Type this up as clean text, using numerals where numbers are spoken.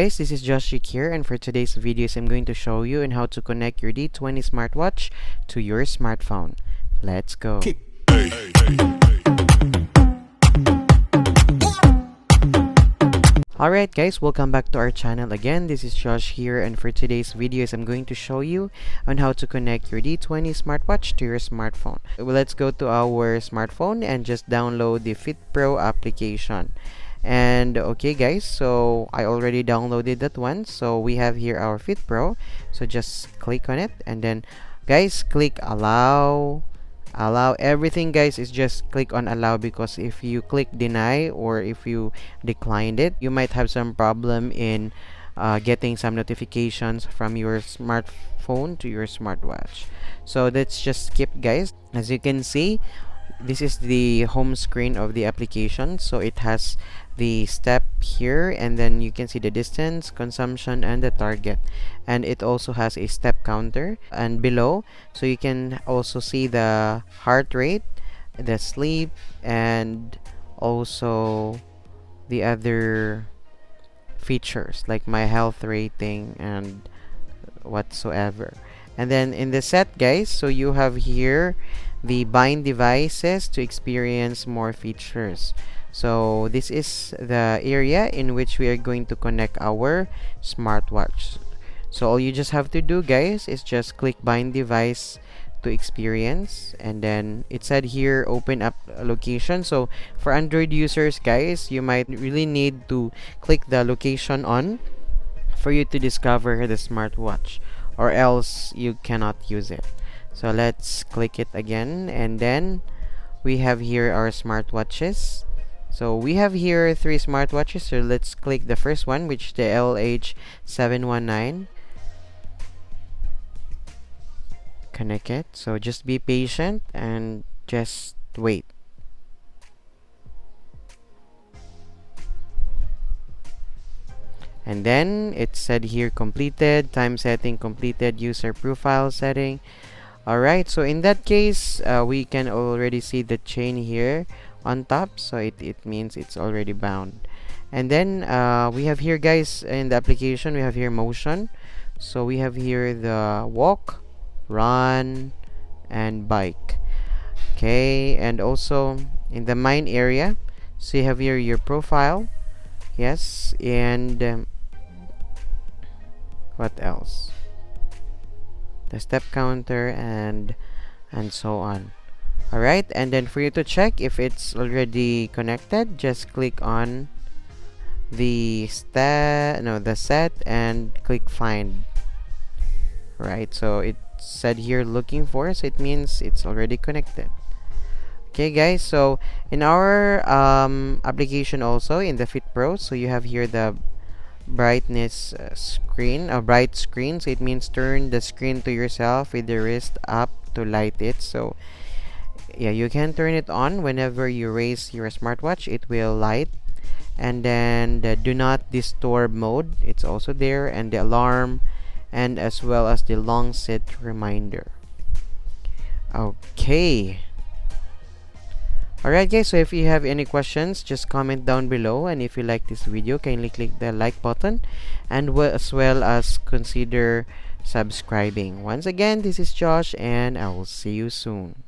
Guys, this is Josh here, and for today's videos, I'm going to show you on how to connect your D20 Smartwatch to your smartphone. Let's go. Alright guys, welcome back to our channel again. This is Josh here, and for today's videos, I'm going to show you on how to connect your D20 Smartwatch to your smartphone. Well, let's go to our smartphone and just download the Fit Pro application. And okay guys, so I already downloaded that one. So we have here our Fit Pro, so just click on it, and then guys, click allow everything. Guys, is just click on allow, because if you click deny or if you declined it, you might have some problem in getting some notifications from your smartphone to your smartwatch. So let's just skip, guys. As you can see, this is the home screen of the application. So it has the step here, and then you can see the distance, consumption, and the target, and it also has a step counter and below, so you can also see the heart rate, the sleep, and also the other features like my health rating and whatsoever. And then in the set, guys, so you have here the bind devices to experience more features. So this is the area in which we are going to connect our smartwatch. So all you just have to do, guys, is just click bind device to experience, and then it said here open up location. So for Android users, guys, you might really need to click the location on for you to discover the smartwatch, or else you cannot use it. So let's click it again, and then we have here our smartwatches. So we have here 3 smartwatches. So let's click the first one, which is the LH719. Connect it. So just be patient and just wait. And then it said here completed, time setting completed, user profile setting. Alright, so in that case, we can already see the chain here on top, so it means it's already bound. And then we have here, guys, in the application, we have here motion. So we have here the walk, run, and bike. Okay, and also in the mine area, so you have here your profile. Yes, and what else? The step counter and so on. Alright, and then for you to check if it's already connected, just click on the set and click find. Right, so it said here looking for, so it means it's already connected. Okay guys, so in our application also in the Fit Pro, so you have here the brightness screen, a bright screen, so it means turn the screen to yourself with the wrist up to light it. So yeah, you can turn it on whenever you raise your smartwatch, it will light. And then the do not disturb mode, it's also there, and the alarm, and as well as the long set reminder. Okay. Alright guys, so if you have any questions, just comment down below, and if you like this video, kindly click the like button, and as well as consider subscribing. Once again, this is Josh, and I will see you soon.